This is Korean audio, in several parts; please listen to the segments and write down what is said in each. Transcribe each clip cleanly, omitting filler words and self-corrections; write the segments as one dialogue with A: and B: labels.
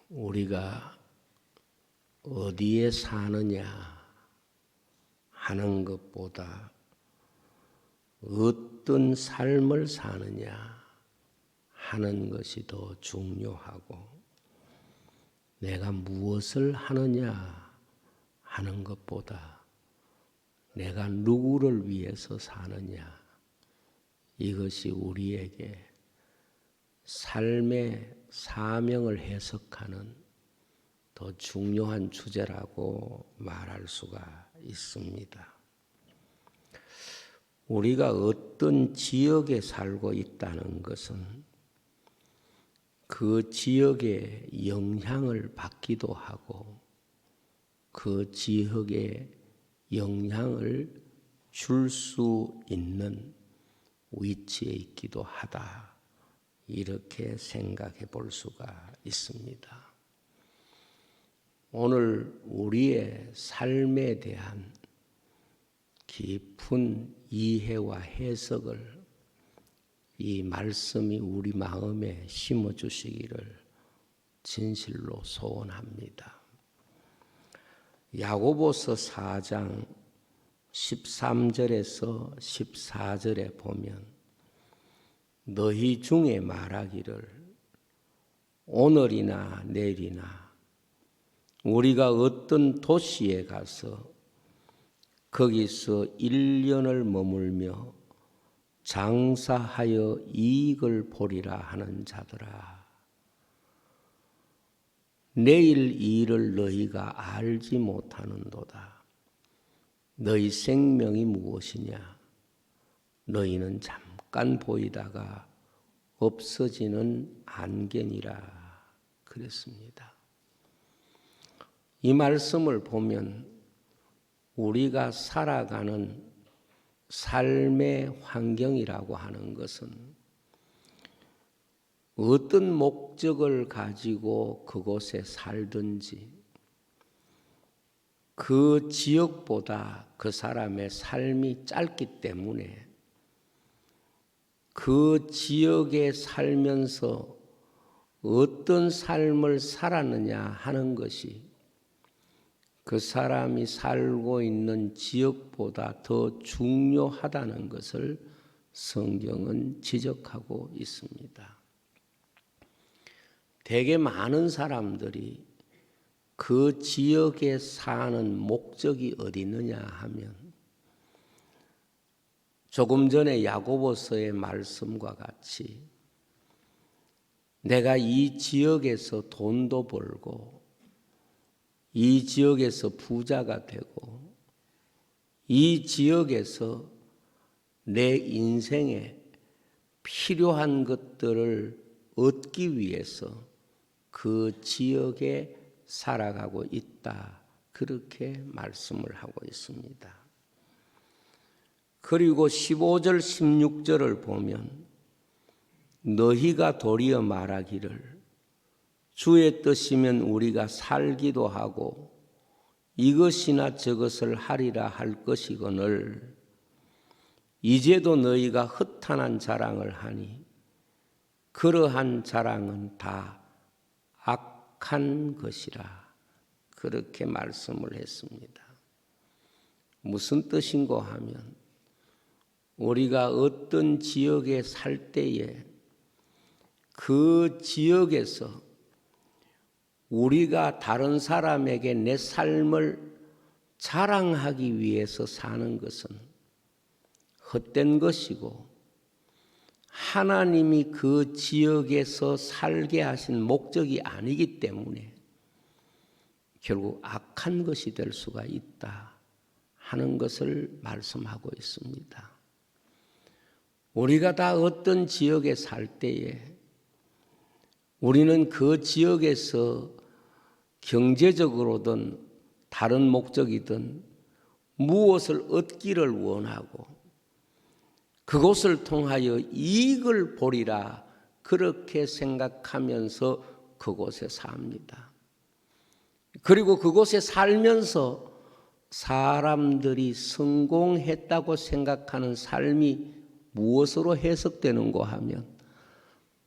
A: 우리가 어디에 사느냐 하는 것보다 어떤 삶을 사느냐 하는 것이 더 중요하고, 내가 무엇을 하느냐 하는 것보다 내가 누구를 위해서 사느냐, 이것이 우리에게 삶의 사명을 해석하는 더 중요한 주제라고 말할 수가 있습니다. 우리가 어떤 지역에 살고 있다는 것은 그 지역의 영향을 받기도 하고 그 지역에 영향을 줄 수 있는 위치에 있기도 하다, 이렇게 생각해 볼 수가 있습니다. 오늘 우리의 삶에 대한 깊은 이해와 해석을 이 말씀이 우리 마음에 심어주시기를 진실로 소원합니다. 야고보서 4장 13절에서 14절에 보면 너희 중에 말하기를 오늘이나 내일이나 우리가 어떤 도시에 가서 거기서 1년을 머물며 장사하여 이익을 보리라 하는 자들아, 내일 일을 너희가 알지 못하는도다. 너희 생명이 무엇이냐? 너희는 잠깐 보이다가 없어지는 안개니라 그랬습니다. 이 말씀을 보면 우리가 살아가는 삶의 환경이라고 하는 것은 어떤 목적을 가지고 그곳에 살든지 그 지역보다 그 사람의 삶이 짧기 때문에 그 지역에 살면서 어떤 삶을 살았느냐 하는 것이 그 사람이 살고 있는 지역보다 더 중요하다는 것을 성경은 지적하고 있습니다. 되게 많은 사람들이 그 지역에 사는 목적이 어디 있느냐 하면 조금 전에 야고보서의 말씀과 같이 내가 이 지역에서 돈도 벌고 이 지역에서 부자가 되고 이 지역에서 내 인생에 필요한 것들을 얻기 위해서 그 지역에 살아가고 있다, 그렇게 말씀을 하고 있습니다. 그리고 15절 16절을 보면 너희가 도리어 말하기를 주의 뜻이면 우리가 살기도 하고 이것이나 저것을 하리라 할 것이거늘 이제도 너희가 허탄한 자랑을 하니 그러한 자랑은 다 악한 것이라, 그렇게 말씀을 했습니다. 무슨 뜻인고 하면 우리가 어떤 지역에 살 때에 그 지역에서 우리가 다른 사람에게 내 삶을 자랑하기 위해서 사는 것은 헛된 것이고 하나님이 그 지역에서 살게 하신 목적이 아니기 때문에 결국 악한 것이 될 수가 있다 하는 것을 말씀하고 있습니다. 우리가 다 어떤 지역에 살 때에 우리는 그 지역에서 경제적으로든 다른 목적이든 무엇을 얻기를 원하고 그것을 통하여 이익을 보리라, 그렇게 생각하면서 그곳에 삽니다. 그리고 그곳에 살면서 사람들이 성공했다고 생각하는 삶이 무엇으로 해석되는가 하면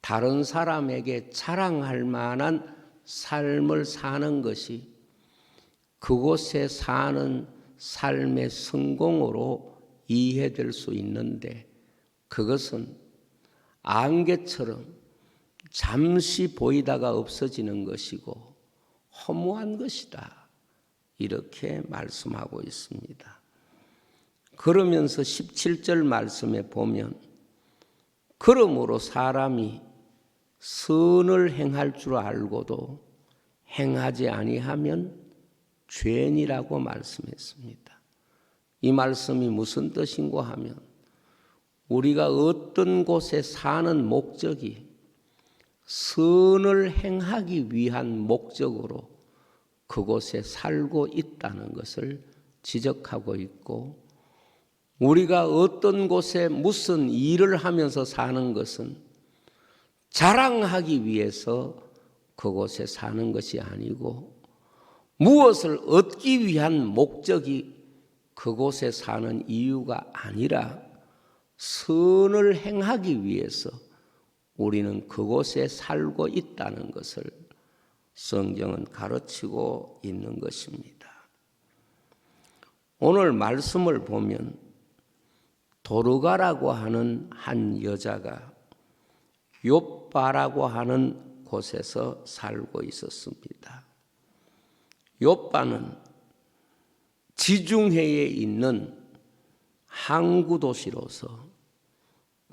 A: 다른 사람에게 자랑할 만한 삶을 사는 것이 그곳에 사는 삶의 성공으로 이해될 수 있는데, 그것은 안개처럼 잠시 보이다가 없어지는 것이고 허무한 것이다, 이렇게 말씀하고 있습니다. 그러면서 17절 말씀에 보면, 그러므로 사람이 선을 행할 줄 알고도 행하지 아니하면 죄니라고 말씀했습니다. 이 말씀이 무슨 뜻인고 하면, 우리가 어떤 곳에 사는 목적이 선을 행하기 위한 목적으로 그곳에 살고 있다는 것을 지적하고 있고, 우리가 어떤 곳에 무슨 일을 하면서 사는 것은 자랑하기 위해서 그곳에 사는 것이 아니고, 무엇을 얻기 위한 목적이 그곳에 사는 이유가 아니라 선을 행하기 위해서 우리는 그곳에 살고 있다는 것을 성경은 가르치고 있는 것입니다. 오늘 말씀을 보면 도르가라고 하는 한 여자가 욥바라고 하는 곳에서 살고 있었습니다. 욥바는 지중해에 있는 항구 도시로서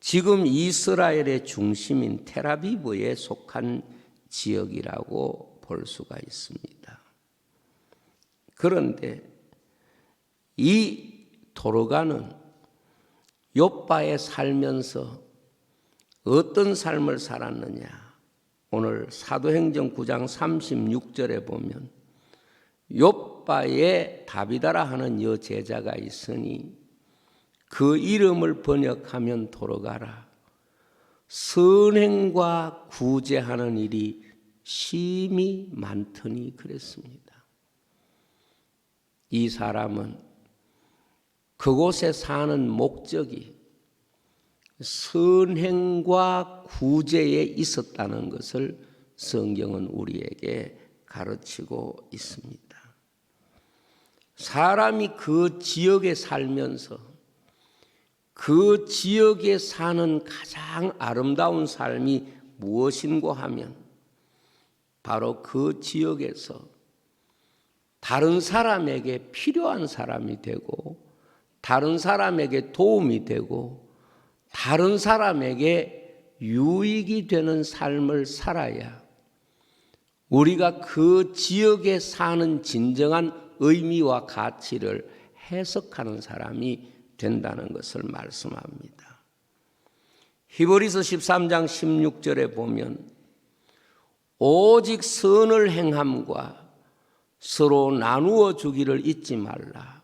A: 지금 이스라엘의 중심인 텔아비브에 속한 지역이라고 볼 수가 있습니다. 그런데 이 도르가는 욥바에 살면서 어떤 삶을 살았느냐? 오늘 사도행전 9장 36절에 보면 욥바에 다비다라 하는 여제자가 있으니 그 이름을 번역하면 도르가라. 선행과 구제하는 일이 심히 많더니 그랬습니다. 이 사람은 그곳에 사는 목적이 선행과 구제에 있었다는 것을 성경은 우리에게 가르치고 있습니다. 사람이 그 지역에 살면서 그 지역에 사는 가장 아름다운 삶이 무엇인고 하면 바로 그 지역에서 다른 사람에게 필요한 사람이 되고, 다른 사람에게 도움이 되고, 다른 사람에게 유익이 되는 삶을 살아야 우리가 그 지역에 사는 진정한 의미와 가치를 해석하는 사람이 된다는 것을 말씀합니다. 히브리서 13장 16절에 보면 오직 선을 행함과 서로 나누어 주기를 잊지 말라.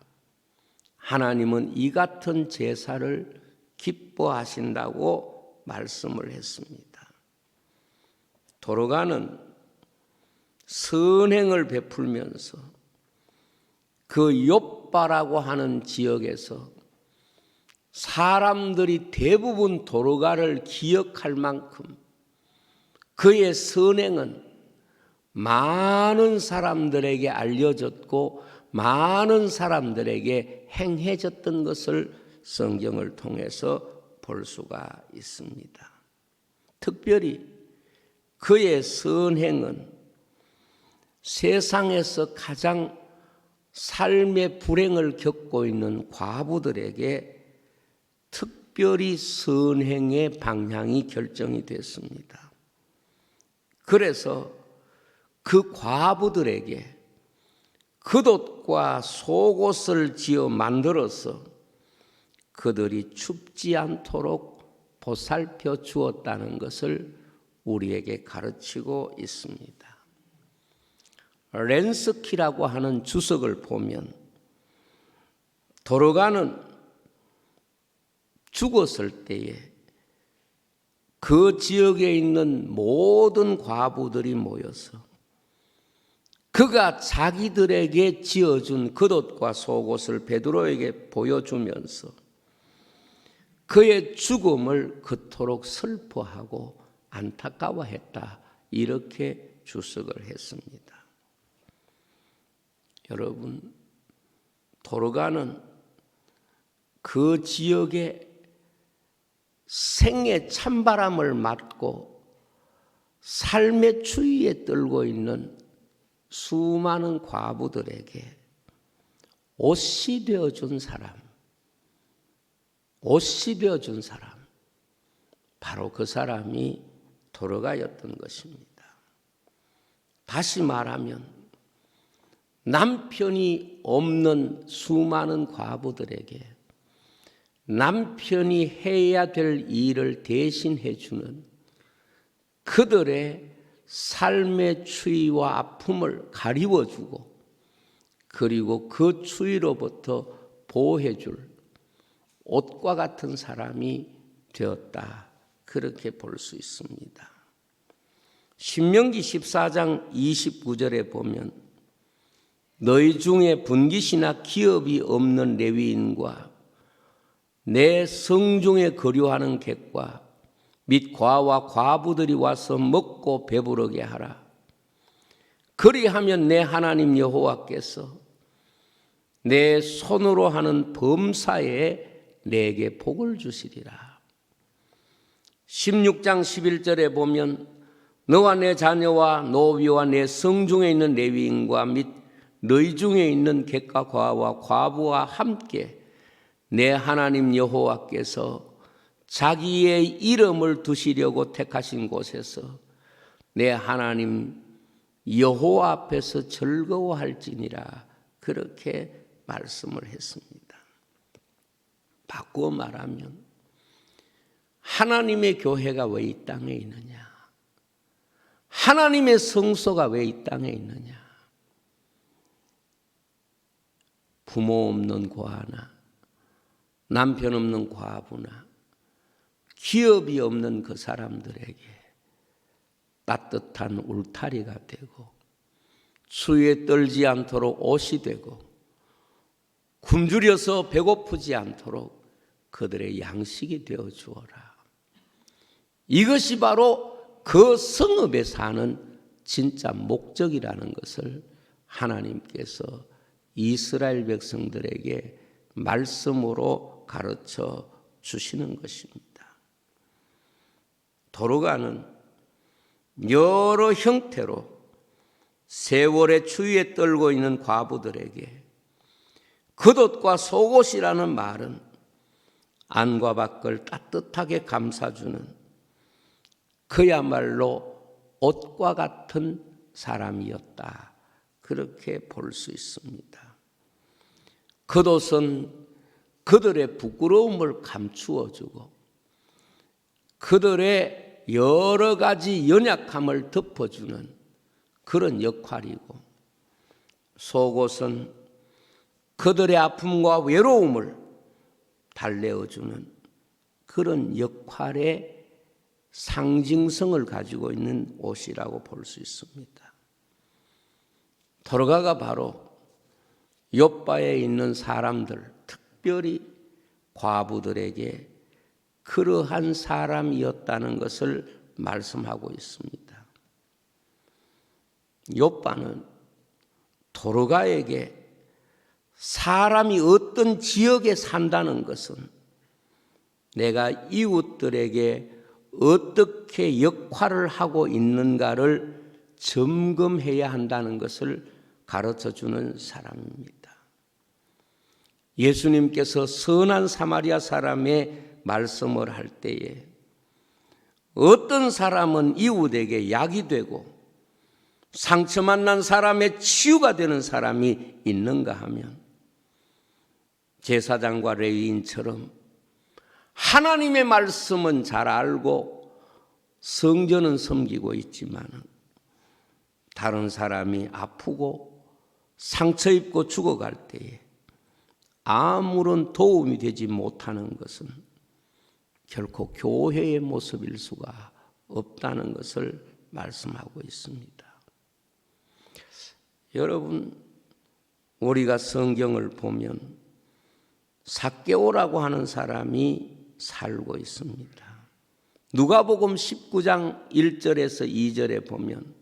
A: 하나님은 이 같은 제사를 기뻐하신다고 말씀을 했습니다. 도르가는 선행을 베풀면서 그 욥바라고 하는 지역에서 사람들이 대부분 도르가를 기억할 만큼 그의 선행은 많은 사람들에게 알려졌고 많은 사람들에게 행해졌던 것을 성경을 통해서 볼 수가 있습니다. 특별히 그의 선행은 세상에서 가장 삶의 불행을 겪고 있는 과부들에게 특별히 선행의 방향이 결정이 됐습니다. 그래서 그 과부들에게 겉옷과 속옷을 지어 만들어서 그들이 춥지 않도록 보살펴 주었다는 것을 우리에게 가르치고 있습니다. 렌스키라고 하는 주석을 보면 도르가는 죽었을 때에 그 지역에 있는 모든 과부들이 모여서 그가 자기들에게 지어준 겉옷과 속옷을 베드로에게 보여주면서 그의 죽음을 그토록 슬퍼하고 안타까워했다, 이렇게 주석을 했습니다. 여러분, 도로가는 그 지역에 생의 찬바람을 맞고 삶의 추위에 떨고 있는 수많은 과부들에게 옷이 되어준 사람, 바로 그 사람이 도로가였던 것입니다. 다시 말하면 남편이 없는 수많은 과부들에게 남편이 해야 될 일을 대신해 주는 그들의 삶의 추위와 아픔을 가리워주고 그리고 그 추위로부터 보호해 줄 옷과 같은 사람이 되었다. 그렇게 볼 수 있습니다. 신명기 14장 29절에 보면 너희 중에 분깃이나 기업이 없는 레위인과 내 성중에 거류하는 객과 및 과와 과부들이 와서 먹고 배부르게 하라. 그리하면 내 하나님 여호와께서 내 손으로 하는 범사에 내게 복을 주시리라. 16장 11절에 보면 너와 내 자녀와 노비와 내 성중에 있는 레위인과 및 너희 중에 있는 객과 과와 과부와 함께 내 하나님 여호와께서 자기의 이름을 두시려고 택하신 곳에서 내 하나님 여호와 앞에서 즐거워할지니라. 그렇게 말씀을 했습니다. 바꾸어 말하면 하나님의 교회가 왜 이 땅에 있느냐? 하나님의 성소가 왜 이 땅에 있느냐? 부모 없는 고아나 남편 없는 과부나 기업이 없는 그 사람들에게 따뜻한 울타리가 되고 추위에 떨지 않도록 옷이 되고 굶주려서 배고프지 않도록 그들의 양식이 되어 주어라. 이것이 바로 그 성읍에 사는 진짜 목적이라는 것을 하나님께서 이스라엘 백성들에게 말씀으로 가르쳐 주시는 것입니다. 도로가는 여러 형태로 세월의 추위에 떨고 있는 과부들에게 겉옷과 속옷이라는 말은 안과 밖을 따뜻하게 감싸주는 그야말로 옷과 같은 사람이었다. 그렇게 볼 수 있습니다. 겉옷은 그들의 부끄러움을 감추어주고 그들의 여러 가지 연약함을 덮어주는 그런 역할이고 속옷은 그들의 아픔과 외로움을 달래어주는 그런 역할의 상징성을 가지고 있는 옷이라고 볼 수 있습니다. 도로가가 바로 욥바에 있는 사람들, 특별히 과부들에게 그러한 사람이었다는 것을 말씀하고 있습니다. 욥바는 도로가에게 사람이 어떤 지역에 산다는 것은 내가 이웃들에게 어떻게 역할을 하고 있는가를 점검해야 한다는 것을 가르쳐주는 사람입니다. 예수님께서 선한 사마리아 사람의 말씀을 할 때에 어떤 사람은 이웃에게 약이 되고 상처만 난 사람의 치유가 되는 사람이 있는가 하면 제사장과 레위인처럼 하나님의 말씀은 잘 알고 성전은 섬기고 있지만 다른 사람이 아프고 상처 입고 죽어갈 때에 아무런 도움이 되지 못하는 것은 결코 교회의 모습일 수가 없다는 것을 말씀하고 있습니다. 여러분, 우리가 성경을 보면 삭개오라고 하는 사람이 살고 있습니다. 누가복음 19장 1절에서 2절에 보면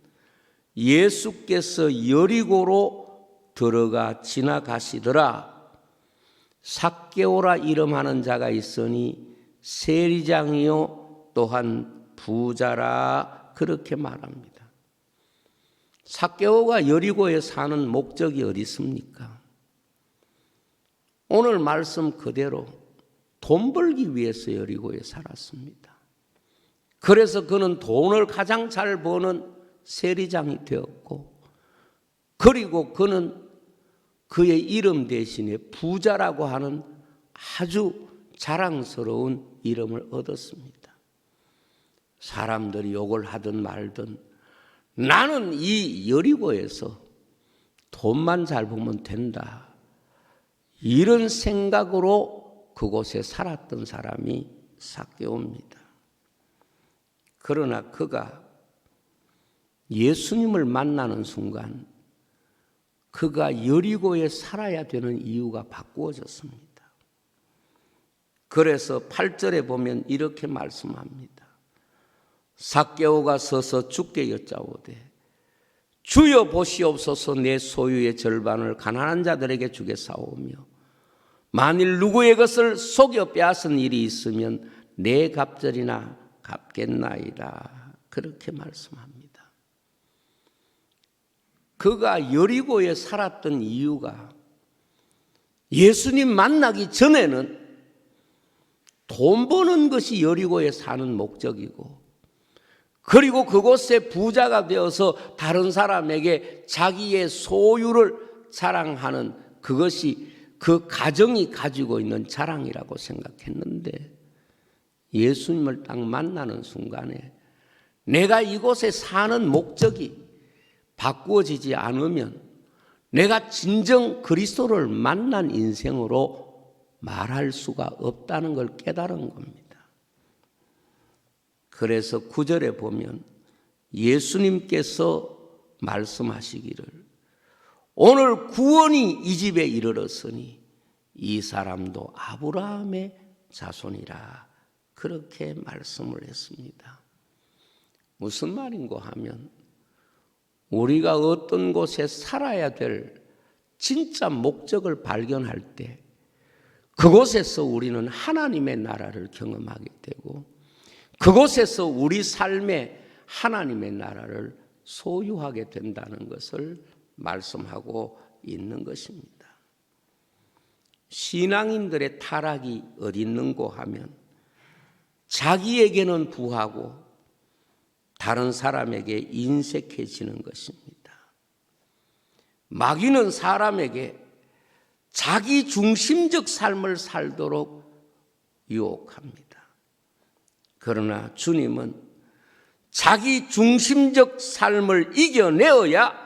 A: 예수께서 여리고로 들어가 지나가시더라. 삭개오라 이름하는 자가 있으니 세리장이요 또한 부자라 그렇게 말합니다. 삭개오가 여리고에 사는 목적이 어디 있습니까? 오늘 말씀 그대로 돈 벌기 위해서 여리고에 살았습니다. 그래서 그는 돈을 가장 잘 버는 세리장이 되었고, 그리고 그는 그의 이름 대신에 부자라고 하는 아주 자랑스러운 이름을 얻었습니다. 사람들이 욕을 하든 말든 나는 이 여리고에서 돈만 잘 벌면 된다, 이런 생각으로 그곳에 살았던 사람이 삭개오입니다. 그러나 그가 예수님을 만나는 순간 그가 여리고에 살아야 되는 이유가 바꾸어졌습니다. 그래서 8절에 보면 이렇게 말씀합니다. 삭개오가 서서 주께 여짜오되 주여 보시옵소서, 내 소유의 절반을 가난한 자들에게 주겠사오며 만일 누구의 것을 속여 빼앗은 일이 있으면 내 갑절이나 갚겠나이다. 그렇게 말씀합니다. 그가 여리고에 살았던 이유가 예수님 만나기 전에는 돈 버는 것이 여리고에 사는 목적이고, 그리고 그곳에 부자가 되어서 다른 사람에게 자기의 소유를 자랑하는 그것이 그 가정이 가지고 있는 자랑이라고 생각했는데, 예수님을 딱 만나는 순간에 내가 이곳에 사는 목적이 바꾸어지지 않으면 내가 진정 그리스도를 만난 인생으로 말할 수가 없다는 걸 깨달은 겁니다. 그래서 9절에 보면 예수님께서 말씀하시기를 오늘 구원이 이 집에 이르렀으니 이 사람도 아브라함의 자손이라 그렇게 말씀을 했습니다. 무슨 말인고 하면 우리가 어떤 곳에 살아야 될 진짜 목적을 발견할 때 그곳에서 우리는 하나님의 나라를 경험하게 되고 그곳에서 우리 삶에 하나님의 나라를 소유하게 된다는 것을 말씀하고 있는 것입니다. 신앙인들의 타락이 어디 있는고 하면 자기에게는 부하고 다른 사람에게 인색해지는 것입니다. 마귀는 사람에게 자기 중심적 삶을 살도록 유혹합니다. 그러나 주님은 자기 중심적 삶을 이겨내어야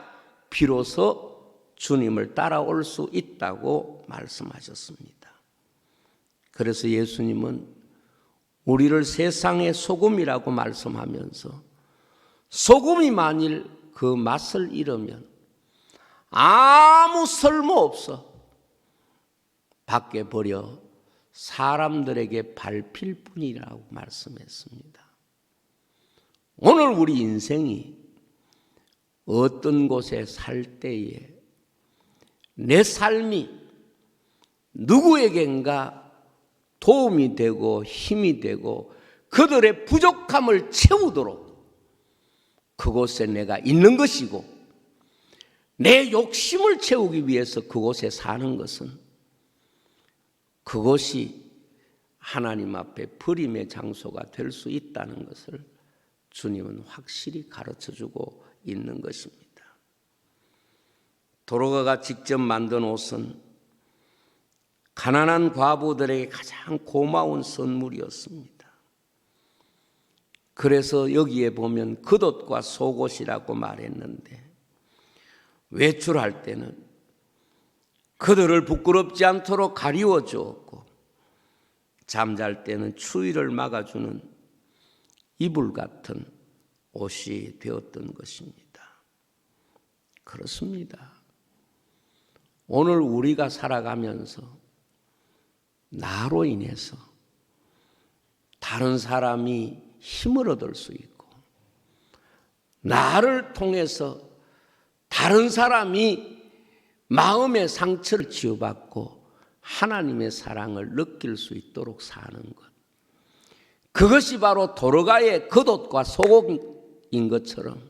A: 비로소 주님을 따라올 수 있다고 말씀하셨습니다. 그래서 예수님은 우리를 세상의 소금이라고 말씀하면서 소금이 만일 그 맛을 잃으면 아무 쓸모없어 밖에 버려 사람들에게 밟힐 뿐이라고 말씀했습니다. 오늘 우리 인생이 어떤 곳에 살 때에 내 삶이 누구에겐가 도움이 되고 힘이 되고 그들의 부족함을 채우도록 그곳에 내가 있는 것이고, 내 욕심을 채우기 위해서 그곳에 사는 것은 그것이 하나님 앞에 버림의 장소가 될 수 있다는 것을 주님은 확실히 가르쳐주고 있는 것입니다. 도로가가 직접 만든 옷은 가난한 과부들에게 가장 고마운 선물이었습니다. 그래서 여기에 보면 겉옷과 속옷이라고 말했는데, 외출할 때는 그들을 부끄럽지 않도록 가리워 주었고, 잠잘 때는 추위를 막아주는 이불 같은 옷이 되었던 것입니다. 그렇습니다. 오늘 우리가 살아가면서 나로 인해서 다른 사람이 힘을 얻을 수 있고, 나를 통해서 다른 사람이 마음의 상처를 치유받고 하나님의 사랑을 느낄 수 있도록 사는 것. 그것이 바로 도르가의 겉옷과 속옷인 것처럼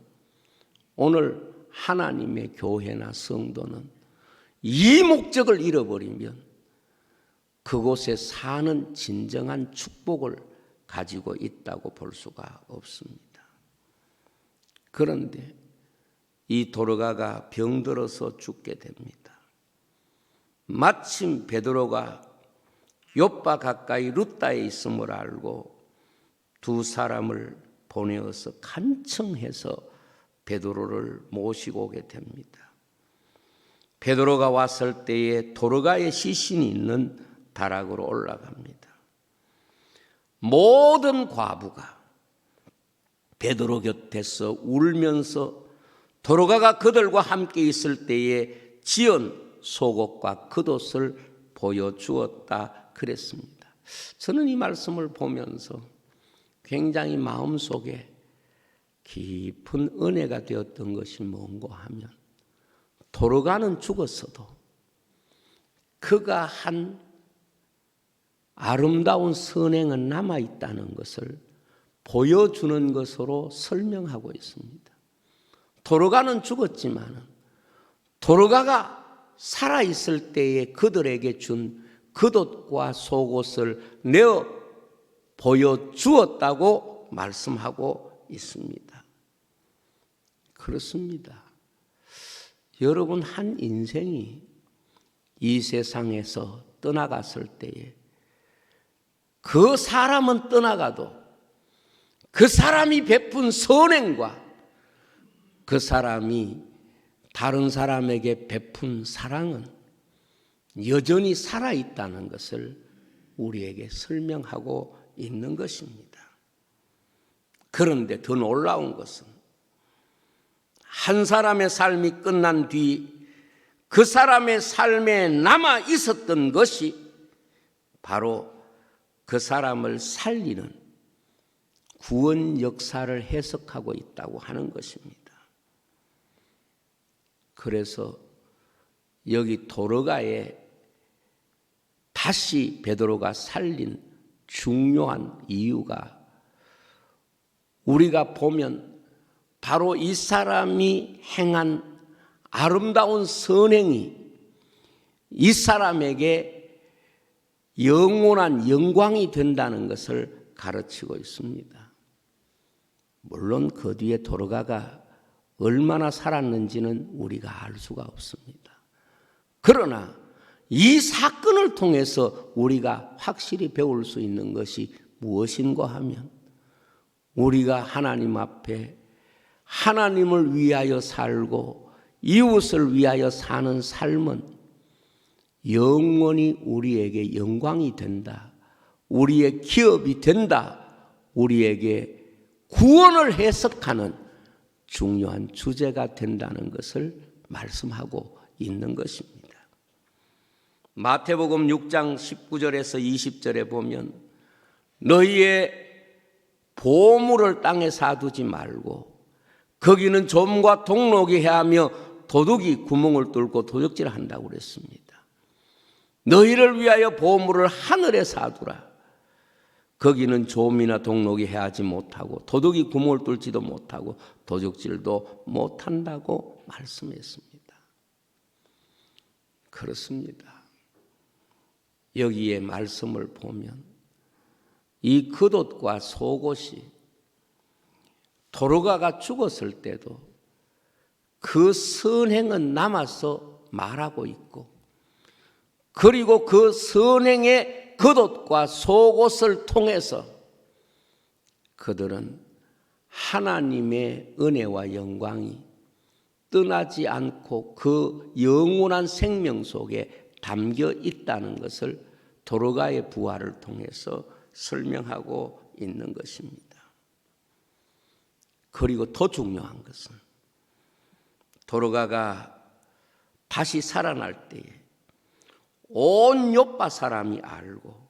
A: 오늘 하나님의 교회나 성도는 이 목적을 잃어버리면 그곳에 사는 진정한 축복을 가지고 있다고 볼 수가 없습니다. 그런데 이 도르가가 병들어서 죽게 됩니다. 마침 베드로가 욥바 가까이 룻다에 있음을 알고 두 사람을 보내어서 간청해서 베드로를 모시고 오게 됩니다. 베드로가 왔을 때에 도르가의 시신이 있는 다락으로 올라갑니다. 모든 과부가 베드로 곁에서 울면서 도르가가 그들과 함께 있을 때에 지은 속옷과 겉옷을 보여주었다 그랬습니다. 저는 이 말씀을 보면서 굉장히 마음속에 깊은 은혜가 되었던 것이 뭔가 하면 도르가는 죽었어도 그가 한 아름다운 선행은 남아있다는 것을 보여주는 것으로 설명하고 있습니다. 도르가는 죽었지만 도르가가 살아있을 때에 그들에게 준 겉옷과 속옷을 내어 보여주었다고 말씀하고 있습니다. 그렇습니다. 여러분, 한 인생이 이 세상에서 떠나갔을 때에 그 사람은 떠나가도 그 사람이 베푼 선행과 그 사람이 다른 사람에게 베푼 사랑은 여전히 살아있다는 것을 우리에게 설명하고 있는 것입니다. 그런데 더 놀라운 것은 한 사람의 삶이 끝난 뒤 그 사람의 삶에 남아 있었던 것이 바로 그 사람을 살리는 구원 역사를 해석하고 있다고 하는 것입니다. 그래서 여기 도르가에 다시 베드로가 살린 중요한 이유가 우리가 보면 바로 이 사람이 행한 아름다운 선행이 이 사람에게 영원한 영광이 된다는 것을 가르치고 있습니다. 물론 그 뒤에 도르가가 얼마나 살았는지는 우리가 알 수가 없습니다. 그러나 이 사건을 통해서 우리가 확실히 배울 수 있는 것이 무엇인가 하면 우리가 하나님 앞에 하나님을 위하여 살고 이웃을 위하여 사는 삶은 영원히 우리에게 영광이 된다. 우리의 기업이 된다. 우리에게 구원을 해석하는 중요한 주제가 된다는 것을 말씀하고 있는 것입니다. 마태복음 6장 19절에서 20절에 보면 너희의 보물을 땅에 사두지 말고 거기는 좀과 동록이 해하며 도둑이 구멍을 뚫고 도적질을 한다고 그랬습니다. 너희를 위하여 보물을 하늘에 사두라. 거기는 좀이나 동록이 해하지 못하고 도둑이 구멍을 뚫지도 못하고 도적질도 못한다고 말씀했습니다. 그렇습니다. 여기에 말씀을 보면 이 겉옷과 속옷이 도르가가 죽었을 때도 그 선행은 남아서 말하고 있고 그리고 그 선행의 겉옷과 속옷을 통해서 그들은 하나님의 은혜와 영광이 떠나지 않고 그 영원한 생명 속에 담겨 있다는 것을 도르가의 부활을 통해서 설명하고 있는 것입니다. 그리고 더 중요한 것은 도르가가 다시 살아날 때에 온 욥바 사람이 알고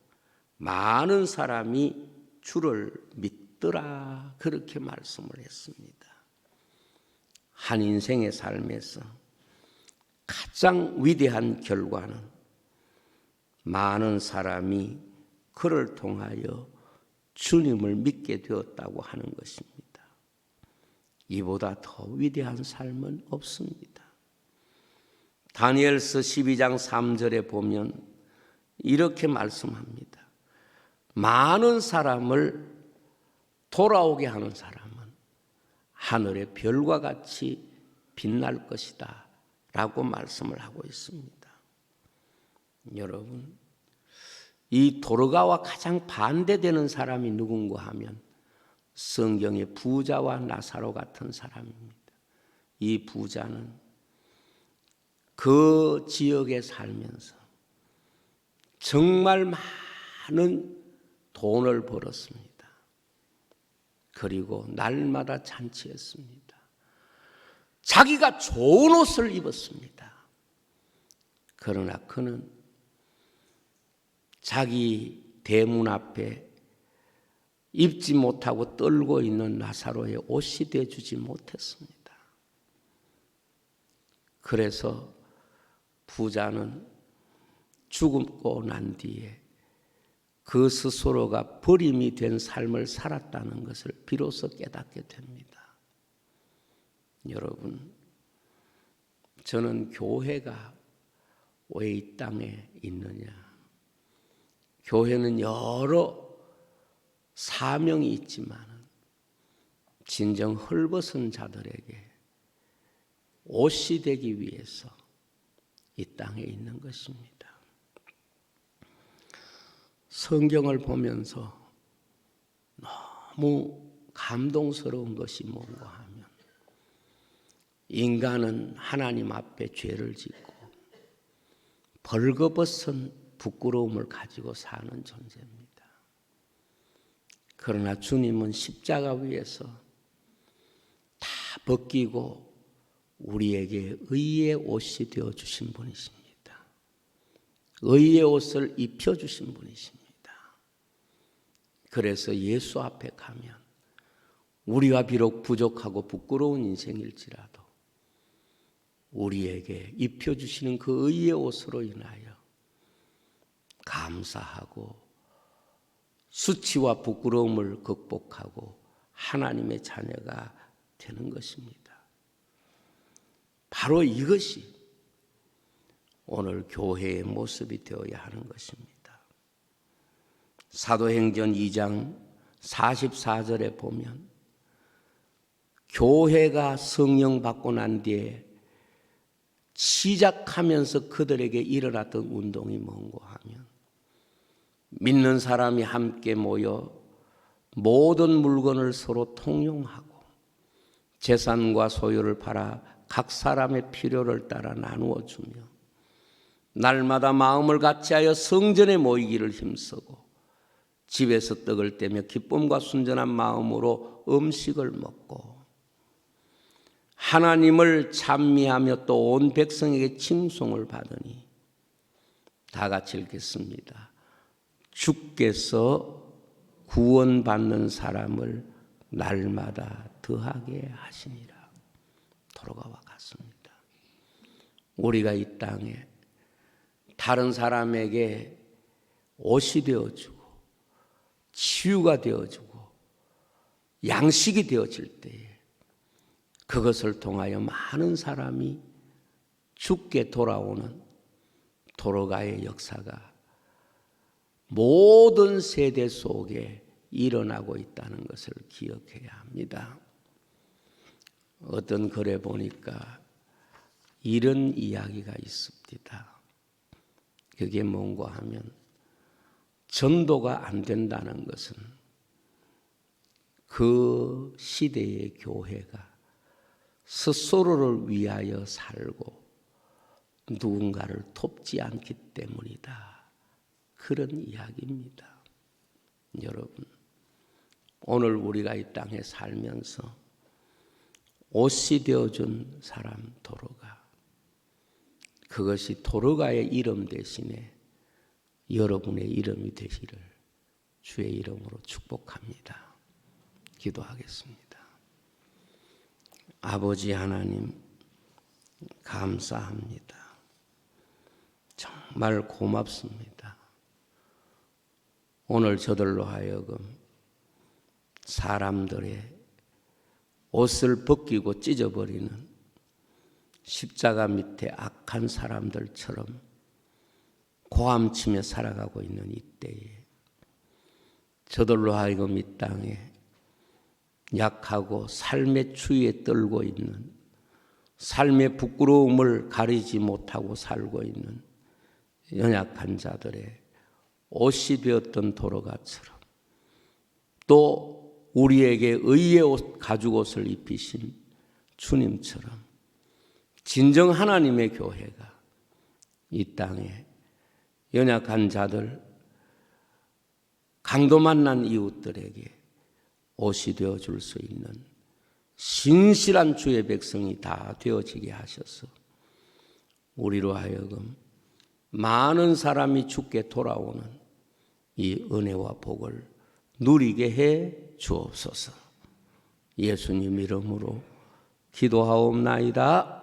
A: 많은 사람이 주를 믿더라 그렇게 말씀을 했습니다. 한 인생의 삶에서 가장 위대한 결과는 많은 사람이 그를 통하여 주님을 믿게 되었다고 하는 것입니다. 이보다 더 위대한 삶은 없습니다. 다니엘서 12장 3절에 보면 이렇게 말씀합니다. 많은 사람을 돌아오게 하는 사람은 하늘의 별과 같이 빛날 것이다 라고 말씀을 하고 있습니다. 여러분, 이 도르가와 가장 반대되는 사람이 누군가 하면 성경의 부자와 나사로 같은 사람입니다. 이 부자는 그 지역에 살면서 정말 많은 돈을 벌었습니다. 그리고 날마다 잔치했습니다. 자기가 좋은 옷을 입었습니다. 그러나 그는 자기 대문 앞에 입지 못하고 떨고 있는 나사로의 옷이 되어주지 못했습니다. 그래서 부자는 죽고 난 뒤에 그 스스로가 버림이 된 삶을 살았다는 것을 비로소 깨닫게 됩니다. 여러분, 저는 교회가 왜 이 땅에 있느냐? 교회는 여러 사명이 있지만 진정 헐벗은 자들에게 옷이 되기 위해서 이 땅에 있는 것입니다. 성경을 보면서 너무 감동스러운 것이 뭔가 하면 인간은 하나님 앞에 죄를 짓고 벌거벗은 부끄러움을 가지고 사는 존재입니다. 그러나 주님은 십자가 위에서 다 벗기고 우리에게 의의 옷이 되어주신 분이십니다. 의의 옷을 입혀주신 분이십니다. 그래서 예수 앞에 가면 우리가 비록 부족하고 부끄러운 인생일지라도 우리에게 입혀주시는 그 의의 옷으로 인하여 감사하고 수치와 부끄러움을 극복하고 하나님의 자녀가 되는 것입니다. 바로 이것이 오늘 교회의 모습이 되어야 하는 것입니다. 사도행전 2장 44절에 보면 교회가 성령 받고 난 뒤에 시작하면서 그들에게 일어났던 운동이 뭔고 하면 믿는 사람이 함께 모여 모든 물건을 서로 통용하고 재산과 소유를 팔아 각 사람의 필요를 따라 나누어 주며 날마다 마음을 같이하여 성전에 모이기를 힘쓰고 집에서 떡을 떼며 기쁨과 순전한 마음으로 음식을 먹고 하나님을 찬미하며 또 온 백성에게 칭송을 받으니 다 같이 읽겠습니다. 주께서 구원받는 사람을 날마다 더하게 하시니라. 도로가와 같습니다. 우리가 이 땅에 다른 사람에게 옷이 되어주고 치유가 되어주고 양식이 되어질 때에 그것을 통하여 많은 사람이 죽게 돌아오는 도로가의 역사가 모든 세대 속에 일어나고 있다는 것을 기억해야 합니다. 어떤 글에 보니까 이런 이야기가 있습니다. 그게 뭔가 하면 전도가 안 된다는 것은 그 시대의 교회가 스스로를 위하여 살고 누군가를 돕지 않기 때문이다. 그런 이야기입니다. 여러분, 오늘 우리가 이 땅에 살면서 옷이 되어준 사람 도로가, 그것이 도로가의 이름 대신에 여러분의 이름이 되시를 주의 이름으로 축복합니다. 기도하겠습니다. 아버지 하나님 감사합니다. 정말 고맙습니다. 오늘 저들로 하여금 사람들의 옷을 벗기고 찢어버리는 십자가 밑에 악한 사람들처럼 고함치며 살아가고 있는 이때에 저들로 하여금 이 땅에 약하고 삶의 추위에 떨고 있는, 삶의 부끄러움을 가리지 못하고 살고 있는 연약한 자들의 옷이 되었던 도로가처럼, 또 우리에게 의의 옷, 가죽옷을 입히신 주님처럼 진정 하나님의 교회가 이 땅에 연약한 자들, 강도 만난 이웃들에게 옷이 되어줄 수 있는 신실한 주의 백성이 다 되어지게 하셔서 우리로 하여금 많은 사람이 주께 돌아오는 이 은혜와 복을 누리게 해 주옵소서. 예수님 이름으로 기도하옵나이다.